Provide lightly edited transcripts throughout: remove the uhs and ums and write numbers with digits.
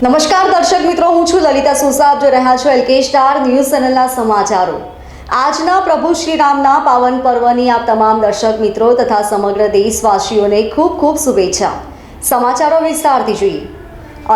નમસ્કાર દર્શક મિત્રો, હું છું લલિતા સોસા. આપ જોઈ રહ્યા છો LK સ્ટાર ન્યૂઝ ચેનલના સમાચારો. આજના પ્રભુ શ્રી રામના પાવન પર્વની આપ તમામ દર્શક મિત્રો તથા સમગ્ર દેશવાસીઓને ખૂબ ખૂબ શુભેચ્છા. સમાચારો વિસ્તારથી જોઈએ.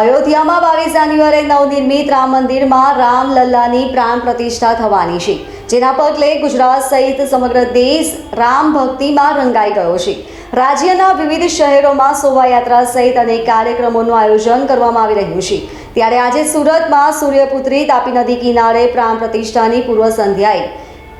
અયોધ્યામાં 22 જાન્યુઆરીએ નવનિર્મિત રામ મંદિરમાં રામલલ્લાની પ્રાણ પ્રતિષ્ઠા થવાની છે, જેના પગલે ગુજરાત સહિત સમગ્ર દેશ રામ ભક્તિમાં રંગાઈ ગયો છે. રાજ્યના વિવિધ શહેરોમાં શોભાયાત્રા સહિત અનેક કાર્યક્રમોનું આયોજન કરવામાં આવી રહ્યું છે. ત્યારે આજે સુરતમાં સૂર્યપુત્રી તાપી નદી કિનારે પ્રાણ પ્રતિષ્ઠાની પૂર્વ સંધ્યાએ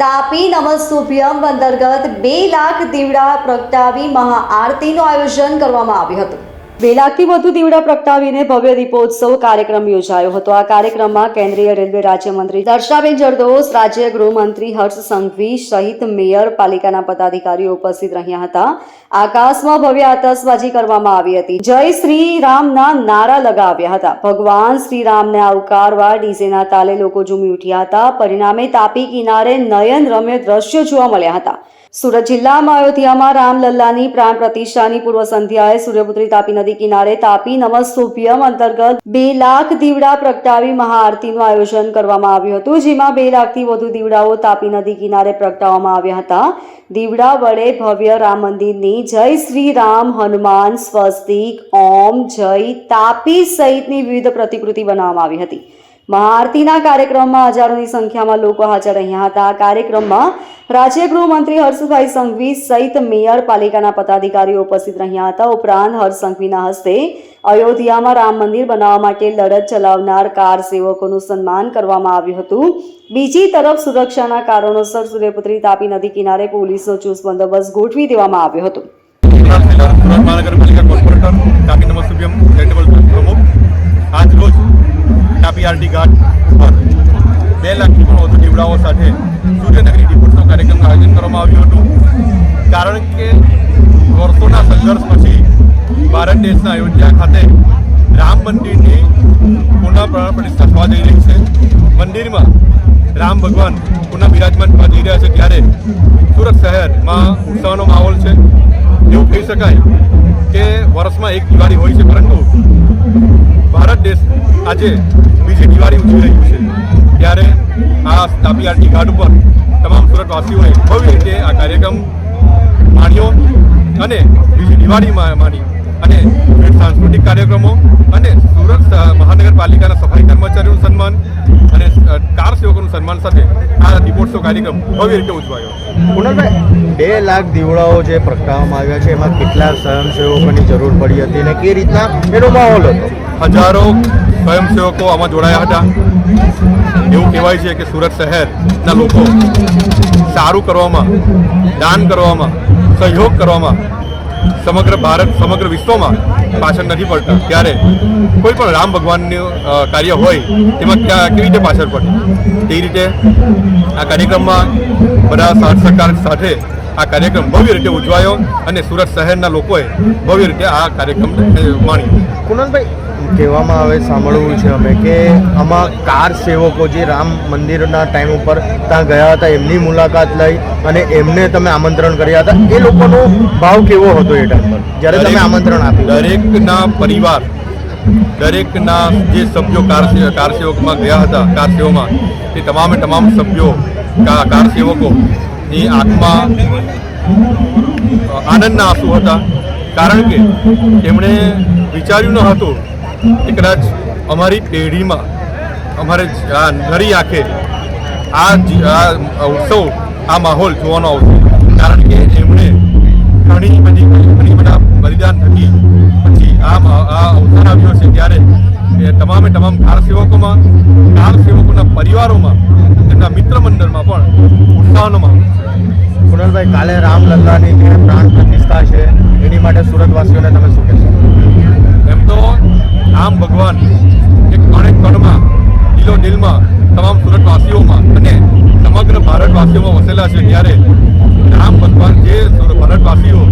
તાપી નમસ્તુભ્યમ અંતર્ગત 2 લાખ દીવડા પ્રગટાવી મહાઆરતીનું આયોજન કરવામાં આવ્યું હતું. 2 લાખથી વધુ દીવડા પ્રગટાવીને ભવ્ય દીપોત્સવ કાર્યક્રમ યોજાયો હતો. આ કાર્યક્રમમાં કેન્દ્રીય રેલવે રાજ્યમંત્રી દર્શનાબેન જરદોશ, રાજ્ય ગૃહમંત્રી હર્ષ સંઘવી સહિત મેયર, પાલિકાના પદાધિકારીઓ ઉપસ્થિત રહ્યા હતા. આકાશમાં ભવ્ય આતશબાજી કરવામાં આવી હતી. જય શ્રી રામના નારા લગાવ્યા હતા. ભગવાન શ્રી રામને આવકારવા ડીજેના તાલે લોકો ઝૂમી ઉઠ્યા હતા. પરિણામે તાપી કિનારે નયન રમ્ય દ્રશ્યો જોવા મળ્યા હતા. સુરત જિલ્લામાં અયોધ્યામાં રામલલ્લાની પ્રાણ પ્રતિષ્ઠાની પૂર્વ સંધ્યાએ સૂર્યપુત્રી તાપી નદી કિનારે તાપી નમસ્તુભ્યમ અંતર્ગત 2 લાખ દીવડા પ્રગટાવી મહાઆરતીનું આયોજન કરવામાં આવ્યું હતું, જેમાં 2 લાખથી વધુ દીવડાઓ તાપી નદી કિનારે પ્રગટાવવામાં આવ્યા હતા. દીવડા વડે ભવ્ય રામ મંદિરની જય શ્રી રામ, હનુમાન, સ્વસ્તિક, ઓમ, જય, તાપી સહિતની વિવિધ પ્રતિકૃતિ બનાવવામાં આવી હતી. મહાઆરતીના કાર્યક્રમમાં હજારોની સંખ્યામાં લોકો હાજર રહ્યા હતા. આ કાર્યક્રમમાં રાજ્ય ગૃહમંત્રી હર્ષભાઈ સંઘવી સહિત મેયર, પાલિકાના પદાધિકારીઓ ઉપસ્થિત રહ્યા હતા. ઉપરાંત હર્ષ સંઘવીના હસ્તે અયોધ્યામાં રામ મંદિર બનાવવા માટે લડત ચલાવનાર કાર સેવકોનું સન્માન કરવામાં આવ્યું હતું. બીજી તરફ સુરક્ષાના કારણોસર સૂર્યપુત્રી તાપી નદી કિનારે પોલીસનો ચુસ્ત બંદોબસ્ત ગોઠવી દેવામાં આવ્યો હતો. તાપી આરટી ઘાટ પર 2 લાખથી પણ વધુ દીવડાઓ સાથે સૂર્યનગરી દીપોત્સવ કાર્યક્રમનું આયોજન કરવામાં આવ્યું હતું. કારણ કે વર્ષોના સંઘર્ષ પછી ભારત દેશના અયોધ્યા ખાતે રામ મંદિરની પુનઃ પ્રાણ પ્રતિષ્ઠા થવા જઈ રહી છે. મંદિરમાં રામ ભગવાન પુનઃ બિરાજમાન થવા જઈ રહ્યા છે, ત્યારે સુરત શહેરમાં ઉત્સવનો માહોલ છે. એવું કહી શકાય કે વર્ષમાં એક દિવાળી હોય છે, પરંતુ ભારત દેશ આજે બીજી દિવાળી ઉજવી રહ્યું છે. ત્યારે આ તાપી આરટી ઘાટ ઉપર તમામ સુરતવાસીઓએ ભવ્ય રીતે આ કાર્યક્રમ માણ્યો અને બીજી દિવાળી માણી અને વિવિધ સાંસ્કૃતિક કાર્યક્રમો અને સુરત મહાનગરપાલિકાના સફાઈ કર્મચારીઓનું સન્માન અને કાર સેવકોનું સન્માન સાથે આ દીપોત્સવ કાર્યક્રમ ભવ્ય રીતે ઉજવાયો. કુણાલભાઈ, 2 લાખ દીવડાઓ જે પ્રગટાવવામાં આવ્યા છે, એમાં કેટલા સ્વયંસેવકોની જરૂર પડી હતી અને કે રીતના એનો માહોલ હતો? હજારો સ્વયંસેવકો આમાં જોડાયા હતા. એવું કહેવાય છે કે સુરત શહેરના લોકો સારું કરવામાં, દાન કરવામાં, સહયોગ કરવામાં સમગ્ર ભારત, સમગ્ર વિશ્વમાં પાછળ નથી પડતા. ત્યારે કોઈ પણ રામ ભગવાનનું કાર્ય હોય તેમાં કેવી રીતે પાછળ પડે, તે રીતે આ કાર્યક્રમમાં બધા સાથ સહકાર સાથે આ કાર્યક્રમ ભવ્ય રીતે ઉજવાયો અને સુરત શહેરના લોકોએ ભવ્ય રીતે આ કાર્યક્રમ માણ્યો. કુણાલભાઈ, કહેવામાં આવે, સાંભળવું છે અમે કે આમાં કાર સેવકો જે રામ મંદિરના ટાઈમ ઉપર ત્યાં ગયા હતા, એમની મુલાકાત લઈ અને એમને તમે આમંત્રણ કર્યા હતા. એ લોકોનો ભાવ કેવો હતો એ ટાઈમ પર જ્યારે તમે આમંત્રણ આપ્યું? દરેકના પરિવાર, દરેકના જે સભ્યો કાર સેવકમાં ગયા હતા, કાર સેવામાં, તે તમામ સભ્યો, કાર સેવકો ની આંખમાં આનંદના આંસુ હતા. કારણ કે તેમણે વિચાર્યું ન હતું કે કદાચ અમારી પેઢીમાં અમારે નરી આંખે આ ઉત્સવ, આ માહોલ જોવાનો આવશે. કારણ કે એમણે ઘણી બધા બલિદાન થકી પછી આ અવસર આવ્યો છે. ત્યારે તમામ કાર સેવકોમાં, કાર સેવકોના પરિવારોમાં, તેમના મિત્ર મંડળમાં પણ ઉત્સાહનો માહોલ છે. કુણાલભાઈ, કાલે રામલલ્લાની જે પ્રાણ પ્રતિષ્ઠા છે, એની માટે સુરતવાસીઓને તમે શું કહેશો? એમ તો રામ ભગવાન એક કણમાં, દિલમાં, તમામ સુરતવાસીઓમાં અને સમગ્ર ભારતવાસીઓમાં વસેલા છે. ત્યારે રામ ભગવાન, જે ભારતવાસીઓ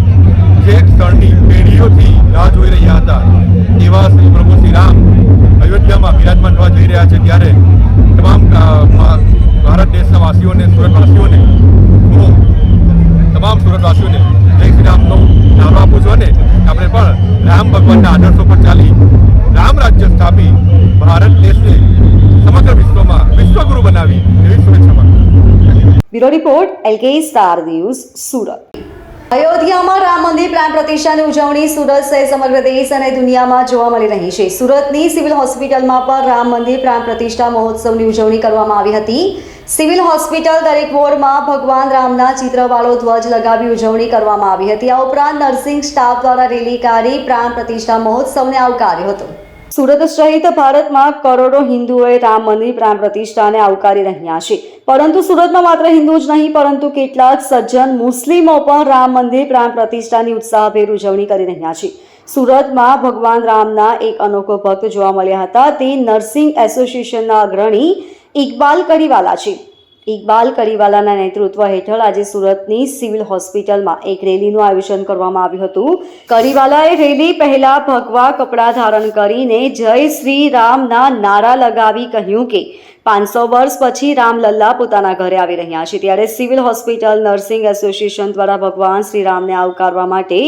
જે ક્ષણની પેઢીઓથી રાહ જોઈ રહ્યા હતા, એવા શ્રી પ્રભુ શ્રી રામ અયોધ્યામાં બિરાજમાન થવા જઈ રહ્યા છે. ત્યારે તમામ ભારત દેશના વાસીઓને, સુરતવાસીઓને, હું તમામ સુરતવાસીઓને જય શ્રી રામનો નારો આપું છું અને આપણે પણ રામ ભગવાનના આદર્શો પર ચાલી રામ રાજ્ય સ્થાપી ભારત દેશને સમગ્ર વિશ્વમાં વિશ્વગુરુ બનાવી એવી શુભેચ્છા પાઠવું. Bureau report LK Star News Surat. અયોધ્યામાં રામ મંદિર પ્રાણ પ્રતિષ્ઠાની ઉજવણી સુરત સહિત સમગ્ર દેશ અને દુનિયામાં જોવા મળી રહી છે. સુરતની સિવિલ હોસ્પિટલમાં પણ રામ મંદિર પ્રાણ પ્રતિષ્ઠા મહોત્સવની ઉજવણી કરવામાં આવી હતી. સિવિલ હોસ્પિટલ દરેક વોર્ડમાં ભગવાન રામના ચિત્રવાળો ધ્વજ લગાવી ઉજવણી કરવામાં આવી હતી. આ ઉપરાંત નર્સિંગ સ્ટાફ દ્વારા રેલી કાઢી પ્રાણ પ્રતિષ્ઠા મહોત્સવને આવકાર્યો હતો. સુરત સહિત ભારતમાં કરોડો હિન્દુઓએ રામ મંદિર પ્રાણ પ્રતિષ્ઠાને આવકારી રહ્યા છે. પરંતુ સુરતમાં માત્ર હિન્દુ જ નહીં પરંતુ કેટલાક સજ્જન મુસ્લિમો પણ રામ મંદિર પ્રાણ પ્રતિષ્ઠાની ઉત્સાહભેર ઉજવણી કરી રહ્યા છે. સુરતમાં ભગવાન રામના એક અનોખો ભક્ત જોવા મળ્યા હતા. તે નર્સિંગ એસોસિએશનના અગ્રણી ઇકબાલ કરીવાલા છે. ઇકબાલ કરીવાલાના નેતૃત્વ હેઠળ આજે સુરતની સિવિલ હોસ્પિટલમાં એક રેલીનું આયોજન કરવામાં આવ્યું હતું. કરીવાલાએ રેલી પહેલા ભગવા કપડાં ધારણ કરીને જય શ્રી રામના નારા લગાવી કહ્યું કે 500 વર્ષ પછી રામલલ્લા પોતાના ઘરે આવી રહ્યા છે. ત્યારે સિવિલ હોસ્પિટલ નર્સિંગ એસોસિએશન દ્વારા ભગવાન શ્રી રામને આવકારવા માટે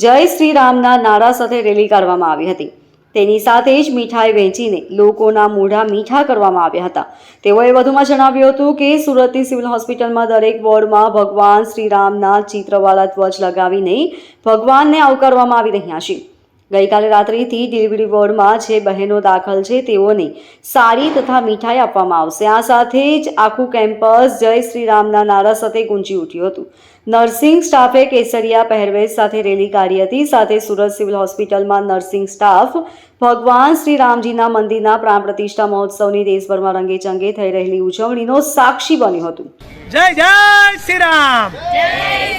જય શ્રી રામના નારા સાથે રેલી કાઢવામાં આવી હતી. તેની સાથે જ મીઠાઈ વહેંચીને લોકોના મોઢા મીઠા કરવામાં આવ્યા હતા. તેઓએ વધુમાં જણાવ્યું હતું કે સુરતની સિવિલ હોસ્પિટલમાં દરેક વોર્ડમાં ભગવાન શ્રી રામના ચિત્રવાળા ધ્વજ લગાવીને ભગવાનને આવકારવામાં આવી રહ્યા છે. ગઈકાલે રાત્રિથી ડિલિવરી વોર્ડમાં જે બહેનો દાખલ છે તેઓને સાડી તથા મીઠાઈ આપવામાં આવશે. આ સાથે જ આખું કેમ્પસ જય શ્રી રામના નારા સાથે ગુંજી ઉઠ્યું હતું. નર્સિંગ સ્ટાફે કેસરિયા પહેરવેશ સાથે રેલી કાઢી હતી. સાથે સુરત સિવિલ હોસ્પિટલમાં નર્સિંગ સ્ટાફ ભગવાન શ્રી રામજીના મંદિરના પ્રાણ પ્રતિષ્ઠા મહોત્સવની દેશભરમાં રંગેચંગે થઈ રહેલી ઉજવણીનો સાક્ષી બન્યું હતું. જય જય શ્રી રામ, જય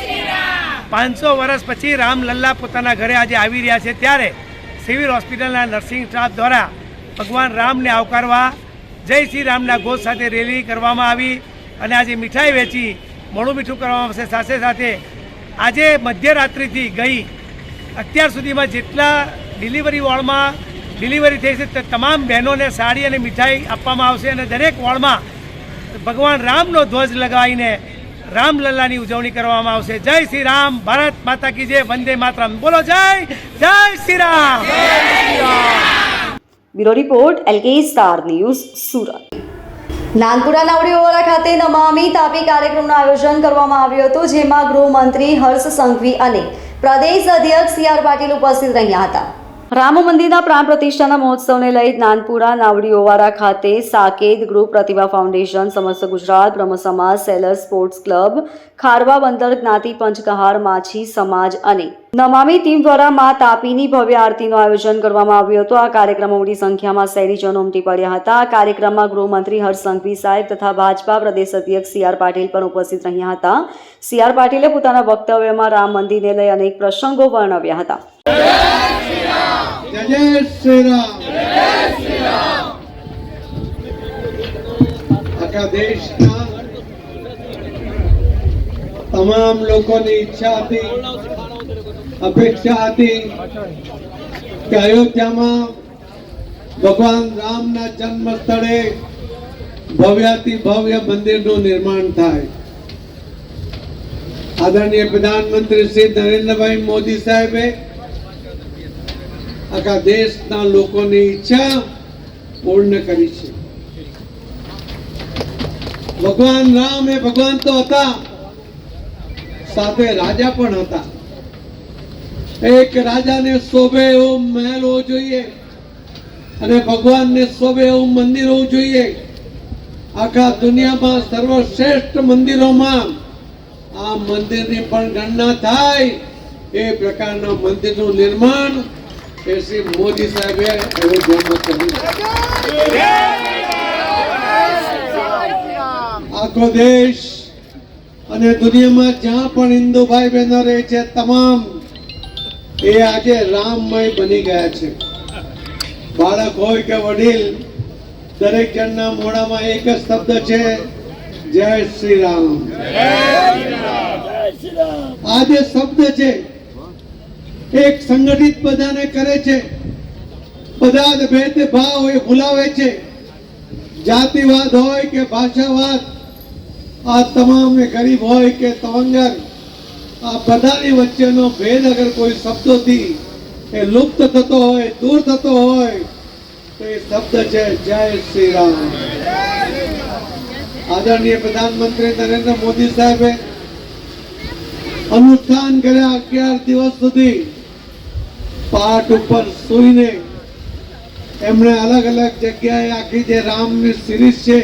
શ્રી રામ. 500 વર્ષ પછી રામલલ્લા પોતાના ઘરે આજે આવી રહ્યા છે ત્યારે સિવિલ હોસ્પિટલના નર્સિંગ સ્ટાફ દ્વારા ભગવાન રામને આવકારવા જય શ્રી રામના ઘોષ સાથે રેલી કરવામાં આવી અને આજે મીઠાઈ વેચી મોડું મીઠું કરવામાં આવશે. સાથે સાથે આજે મધ્યરાત્રિથી ગઈ અત્યાર સુધીમાં જેટલા ડિલિવરી વોર્ડમાં ડિલિવરી થઈ છે તે તમામ બહેનોને સાડી અને મીઠાઈ આપવામાં આવશે અને દરેક વોર્ડમાં ભગવાન રામનો ધ્વજ લગાવીને રામલલ્લાની ઉજવણી કરવામાં આવશે. જય શ્રી રામ, ભારત માતા કી જય, વંદે માતરમ. બોલો જય જય Shri Ram. Bureau report LK Star News Surat. Nanpura Navdi Ovara ખાતે નમામી તાપી કાર્યક્રમનું આયોજન કરવામાં આવ્યું હતું, જેમાં ગૃહમંત્રી હર્ષ સંઘવી અને પ્રદેશ અધ્યક્ષ CR પાટીલ ઉપસ્થિત રહ્યા હતા. રામ મંદિરના પ્રાણ પ્રતિષ્ઠાના મહોત્સવને લઈ નાનપુરા નાવડી ઓવારા ખાતે સાકેત ગ્રુપ, પ્રતિભા ફાઉન્ડેશન, સમસ્ત ગુજરાત બ્રહ્મ સમાજ, સેલર સ્પોર્ટ્સ ક્લબ, ખારવા બંદર જ્ઞાતિ પંચકહાર માછી સમાજ અને નમામી ટીમ દ્વારા મા તાપીની ભવ્ય આરતીનું આયોજન કરવામાં આવ્યું હતું. આ કાર્યક્રમમાં મોટી સંખ્યામાં શહેરીજનો ઉમટી પડ્યા હતા. આ કાર્યક્રમમાં ગૃહમંત્રી હર્ષ સંઘવી સાહેબ તથા ભાજપા પ્રદેશ અધ્યક્ષ CR પાટીલ પણ ઉપસ્થિત રહ્યા હતા. CR પાટીલે પોતાના વક્તવ્યમાં રામ મંદિરને લઈ અનેક પ્રસંગો વર્ણવ્યા હતા. જય શ્રી રામ, જય શ્રી રામ. આખા દેશના તમામ લોકોની ઈચ્છા હતી, અપેક્ષા હતી કે અયોધ્યામાં ભગવાન રામના જન્મ સ્થળે ભવ્યાતિ ભવ્ય મંદિરનું નિર્માણ થાય. આદરણીય પ્રધાનમંત્રી શ્રી નરેન્દ્રભાઈ મોદી સાહેબે આખા દેશના લોકોની ઈચ્છા પૂર્ણ કરી છે. ભગવાન રામ એ ભગવાન તો હતા, સાથે રાજા પણ હતા. એક રાજાને શોભે એવો મહેલ હોવો જોઈએ અને ભગવાનને શોભે એવું મંદિર હોવું જોઈએ. આખા દુનિયામાં સર્વશ્રેષ્ઠ મંદિરોમાં આ મંદિરની પણ ગણના થાય એ પ્રકારના મંદિરનું નિર્માણ એ શ્રી મોદી સાહેબે અયોધ્યામાં કર્યું. આખો દેશ અને દુનિયામાં જ્યાં પણ હિન્દુ ભાઈ બહેનો રહે છે તમામ એ આજે રામમય બની ગયા છે. બાળક હોય કે વડીલ, દરેક જણના મોઢામાં એક જ શબ્દ છે, જય શ્રી રામ. આ જે શબ્દ છે એક સંગઠિત બધાને કરે છે. બધા જ ભેદભાવ એ ભૂલાવે છે. જાતિવાદ હોય કે ભાષાવાદ, આ તમામ ગરીબ હોય કે તવંગર, આ બધાની વચ્ચેનો ભેદ અગર કોઈ શબ્દોથી એ લુપ્ત થતો હોય, દૂર થતો હોય તો એ શબ્દ છે જય શ્રી રામ. આદરણીય પ્રધાનમંત્રી નરેન્દ્ર મોદી સાહેબે અનુષ્ઠાન કર્યા 11 દિવસ સુધી પાઠ ઉપર સૂઈને એમણે અલગ અલગ જગ્યાએ આખી જે રામની સિરીઝ છે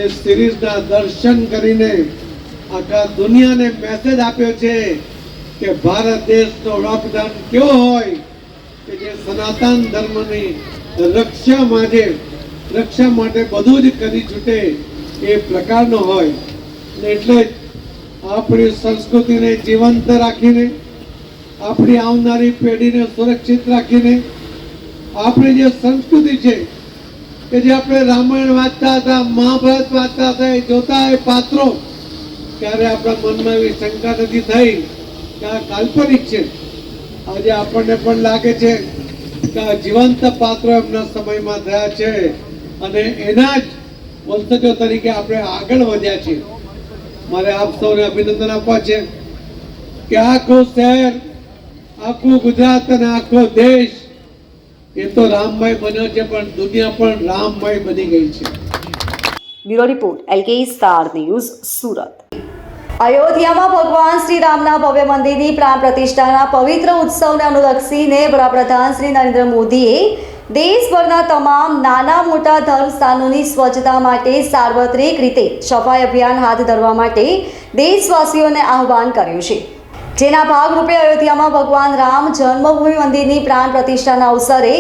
એ સિરીઝના દર્શન કરીને આખા દુનિયાને મેસેજ આપ્યો છે કે ભારત દેશનો વડાપ્રધાન કેવો હોય કે જે સનાતન ધર્મની રક્ષા માટે બધું જ કરી છૂટે એ પ્રકારનો હોય. એટલે જ આપણી સંસ્કૃતિને જીવંત રાખીને, આપણી આવનારી પેઢીને સુરક્ષિત રાખીને, આપણી જે સંસ્કૃતિ છે કે જે આપણે રામાયણ વાંચતા હતા, મહાભારત વાંચતા હતા, એ જોતા એ પાત્રો ત્યારે આપણા મનમાં એવી શંકા નથી થઈ કે આ કાલ્પનિક છે. આજે આપણને પણ લાગે છે કે આ જીવંત પાત્રો એમના સમયમાં થયા છે અને એના જ વંશજો તરીકે આપણે આગળ વધ્યા છીએ. મારે આપ સૌને અભિનંદન આપવા છે કે આખું શહેર, આખું ગુજરાત અને આખો દેશ એ તો રામમય બન્યો છે, પણ દુનિયા પણ રામમય બની ગઈ છે. Bureau report LK Star News Surat. અયોધ્યામાં ભગવાન શ્રી રામના ભવ્ય મંદિરની પ્રાણ પ્રતિષ્ઠાના પવિત્ર ઉત્સવને અનુલક્ષીને વડાપ્રધાન શ્રી નરેન્દ્ર મોદીએ દેશભરના તમામ નાના મોટા ધર્મસ્થાનોની સ્વચ્છતા માટે સાર્વત્રિક રીતે સફાઈ અભિયાન હાથ ધરવા માટે દેશવાસીઓને આહ્વાન કર્યું છે. જેના ભાગરૂપે અયોધ્યામાં ભગવાન રામ જન્મભૂમિ મંદિરની પ્રાણ પ્રતિષ્ઠાના અવસરે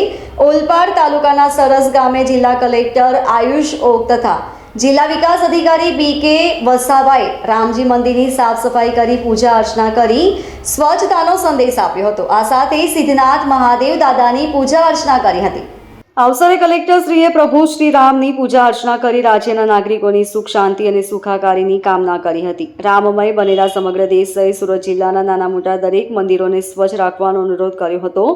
ઓલપાડ તાલુકાના સરસ ગામે જિલ્લા કલેક્ટર આયુષ ઓક તથા જિલ્લા વિકાસ અધિકારી BK વસાવાએ રામજી મંદિરની સાફ સફાઈ કરી પૂજા અર્ચના કરી સ્વચ્છતાનો સંદેશ આપ્યો હતો. આ સાથે સિદ્ધનાથ મહાદેવ દાદાની પૂજા અર્ચના કરી હતી. અવસરે કલેક્ટરશ્રીએ પ્રભુ શ્રી રામની પૂજા અર્ચના કરી રાજ્યના નાગરિકોની સુખ શાંતિ અને સુખાકારીની કામના કરી હતી. રામમય બનેલા સમગ્ર દેશ સહિત સુરત જિલ્લાના નાના મોટા દરેક મંદિરોને સ્વચ્છ રાખવાનો અનુરોધ કર્યો હતો.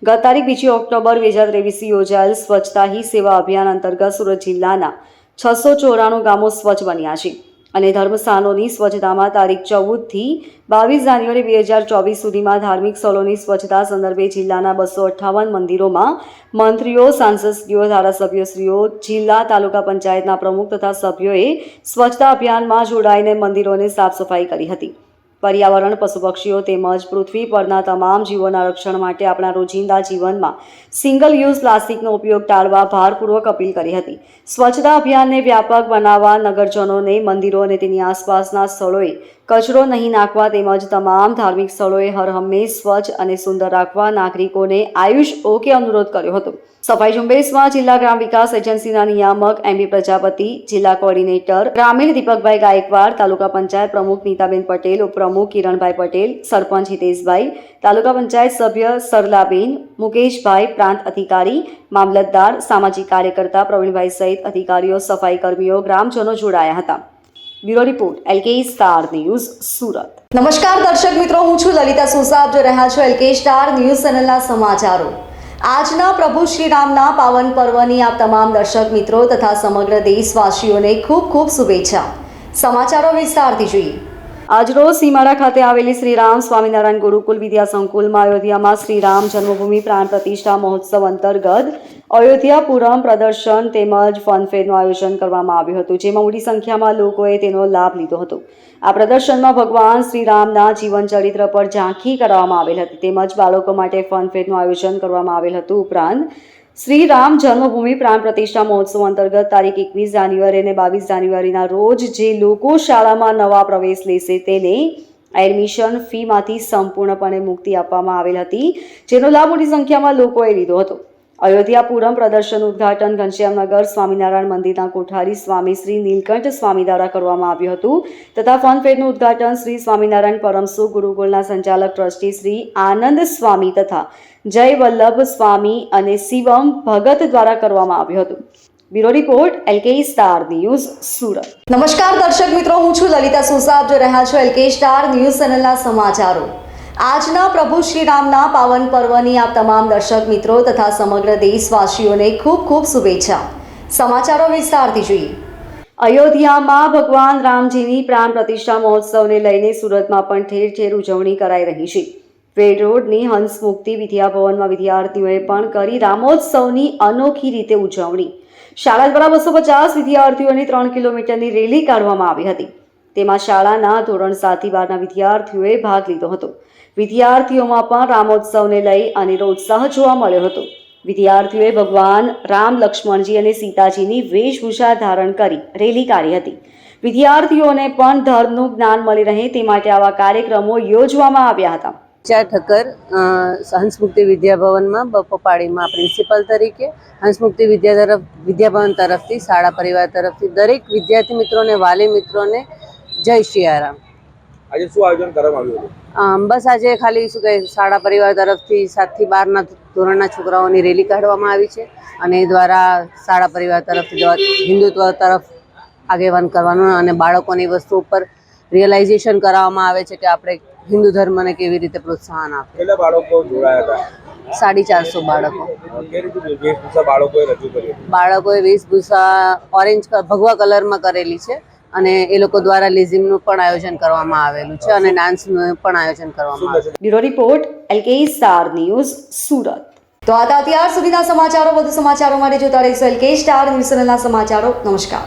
ગત તારીખ 2 ઓક્ટોબર 2023 યોજાયેલ સ્વચ્છતા હી સેવા અભિયાન અંતર્ગત સુરત જિલ્લાના 694 ગામો સ્વચ્છ બન્યા છે અને ધર્મસ્થાનોની સ્વચ્છતામાં તારીખ 14 થી 22 જાન્યુઆરી 2024 સુધીમાં ધાર્મિક સ્થળોની સ્વચ્છતા સંદર્ભે જિલ્લાના 258 મંદિરોમાં મંત્રીઓ, સાંસદશ્રીઓ, ધારાસભ્યશ્રીઓ, જિલ્લા તાલુકા પંચાયતના પ્રમુખ તથા સભ્યોએ સ્વચ્છતા અભિયાનમાં જોડાઈને મંદિરોને સાફ સફાઈ કરી હતી. પર્યાવરણ, પશુ પક્ષીઓ તેમજ પૃથ્વી પરના તમામ જીવોના રક્ષણ માટે આપણા રોજિંદા જીવનમાં સિંગલ યુઝ પ્લાસ્ટિકનો ઉપયોગ ટાળવા ભારપૂર્વક અપીલ કરી હતી. સ્વચ્છતા અભિયાનને વ્યાપક બનાવવા નગરજનોને મંદિરો અને તેની આસપાસના સ્થળોએ કચરો નહીં નાખવા તેમજ તમામ ધાર્મિક સ્થળોએ હરહંમેશ સ્વચ્છ અને સુંદર રાખવા નાગરિકોને આયુષ ઓકે અનુરોધ કર્યો હતો. સફાઈ ઝુંબેશમાં જિલ્લા ગ્રામ વિકાસ એજન્સીના નિયામક MB પ્રજાપતિ, જિલ્લા કોઓર્ડિનેટર ગ્રામીણ દીપકભાઈ ગાયકવાડ, તાલુકા પંચાયત પ્રમુખ નીતાબેન પટેલ, ઉપપ્રમુખ કિરણભાઈ પટેલ, સરપંચ હિતેશભાઈ, તાલુકા પંચાયત સભ્ય સરલાબેન, મુકેશભાઈ, પ્રાંત અધિકારી, મામલતદાર, સામાજિક કાર્યકર્તા પ્રવીણભાઈ સહિત અધિકારીઓ, સફાઈ કર્મીઓ, ગ્રામજનો જોડાયા હતા. Bureau report LK Star News Surat. નમસ્કાર દર્શક મિત્રો, હું છું લલિતા સોસા. આપ જોઈ રહ્યા છો LK સ્ટાર ન્યૂઝ ચેનલના સમાચારો. આજના પ્રભુ શ્રી રામના પાવન પર્વની આપ તમામ દર્શક મિત્રો તથા સમગ્ર દેશવાસીઓને ખૂબ ખૂબ શુભેચ્છા. સમાચારો વિસ્તારથી જોઈએ. આજરોજ સીમાડા ખાતે આવેલી શ્રી રામ સ્વામિનારાયણ ગુરુકુલ વિદ્યા સંકુલમાં અયોધ્યામાં શ્રી રામ જન્મભૂમિ પ્રાણ પ્રતિષ્ઠા મહોત્સવ અંતર્ગત અયોધ્યાપુરમ પ્રદર્શન તેમજ ફનફેરનું આયોજન કરવામાં આવ્યું હતું, જેમાં મોટી સંખ્યામાં લોકોએ તેનો લાભ લીધો હતો. આ પ્રદર્શનમાં ભગવાન શ્રી રામના જીવન ચરિત્ર પર ઝાંખી કરવામાં આવેલ હતી તેમજ બાળકો માટે ફનફેરનું આયોજન કરવામાં આવેલ હતું. ઉપરાંત શ્રી રામ જન્મભૂમિ પ્રાણ પ્રતિષ્ઠા મહોત્સવ અંતર્ગત તારીખ 21 જાન્યુઆરી અને 22 જાન્યુઆરીના રોજ જે લોકો શાળામાં નવા પ્રવેશ લેશે તેને એડમિશન ફીમાંથી સંપૂર્ણપણે મુક્તિ આપવામાં આવેલ હતી, જેનો લાભ મોટી સંખ્યામાં લોકોએ લીધો હતો. અયોધ્યાપુરમ પ્રદર્શન ઉદ્ઘાટન ઘનશ્યામનગર સ્વામિનારાયણ મંદિરના કોઠારી સ્વામી શ્રી નીલકંઠ સ્વામી દ્વારા કરવામાં આવ્યું હતું તથા ફનફેરનું ઉદ્ઘાટન શ્રી સ્વામિનારાયણ પરમસુખ ગુરુકુળના સંચાલક ટ્રસ્ટી શ્રી આનંદ સ્વામી તથા જય વલ્લભ સ્વામી અને શિવમ ભગત દ્વારા કરવામાં આવ્યું હતું. Bureau report LK Star News Surat. નમસ્કાર દર્શક મિત્રો, હું છું લલિતા સોસા. આપ જોઈ રહ્યા છો LK સ્ટાર ન્યૂઝ ચેનલના સમાચારો. આજના પ્રભુ શ્રી રામના પાવન પર્વની આપ તમામ દર્શક મિત્રો તથા સમગ્ર દેશવાસીઓને ખૂબ ખૂબ શુભેચ્છા. સમાચારો વિસ્તારથી જોઈએ. અયોધ્યામાં ભગવાન રામજીની પ્રાણ પ્રતિષ્ઠા મહોત્સવને લઈને સુરતમાં પણ ઠેર ઠેર ઉજવણી કરાઈ રહી છે. વેડ રોડની હંસ મુક્તિ વિદ્યાભવનમાં વિદ્યાર્થીઓએ પણ કરી રામોત્સવની અનોખી રીતે ઉજવણી. શાળા દ્વારા 250 વિદ્યાર્થીઓને 3 કિલોમીટરની રેલી કાઢવામાં આવી હતી. તેમાં શાળાના ધોરણ 7 થી 12ના વિદ્યાર્થીઓએ ભાગ લીધો હતો. વિદ્યાર્થીઓમાં પણ રામોત્સવને લઈ અનેરો ઉત્સાહ જોવા મળ્યો હતો. વિદ્યાર્થીઓએ ભગવાન રામ, લક્ષ્મણજી અને સીતાજીની વેશભૂષા ધારણ કરી રેલી કાઢી હતી. વિદ્યાર્થીઓને પણ ધર્મનું જ્ઞાન મળી રહે તે માટે આવા કાર્યક્રમો યોજવામાં આવ્યા હતા. ઠક્કર હંસમુક્તિ વિદ્યાભવનમાં બપોપાડીમાં પ્રિન્સિપલ તરીકે હંસમુક્તિ વિદ્યાભવન તરફથી શાળા પરિવાર તરફથી દરેક વિદ્યાર્થી મિત્રોને, વાલી મિત્રોને જય સિયારામ. આજે શું આયોજન કરવામાં આવ્યું હતું? બસ આજે ખાલી શું કહે શાળા પરિવાર તરફથી 7 થી 12ના ધોરણના છોકરાઓની રેલી કાઢવામાં આવી છે અને એ દ્વારા શાળા પરિવાર તરફથી હિન્દુત્વ તરફ આગેવાન કરવાનું અને બાળકોની વસ્તુ ઉપર રિયલાઇઝેશન કરાવવામાં આવે છે કે આપણે હિન્દુ ધર્મને કેવી રીતે પ્રોત્સાહન આપે. કેટલા બાળકો જોડાયા હતા? 450 બાળકો. કે રીતે વેશભૂષા બાળકોએ રજૂ કરી હતી? બાળકોએ વેશભૂષા ઓરેન્જ ભગવા કલરમાં કરેલી છે અને એ લોકો દ્વારા લેઝિમનું પણ આયોજન કરવામાં આવેલું છે અને ડાન્સનું પણ આયોજન કરવામાં આવેલું છે. Bureau report LK Star News, Surat. તો આ હતા અત્યાર સુધીના સમાચારો. વધુ સમાચારો માટે જોતા રહીશું LK સ્ટાર ન્યૂઝ ચેનલના સમાચારો. નમસ્કાર.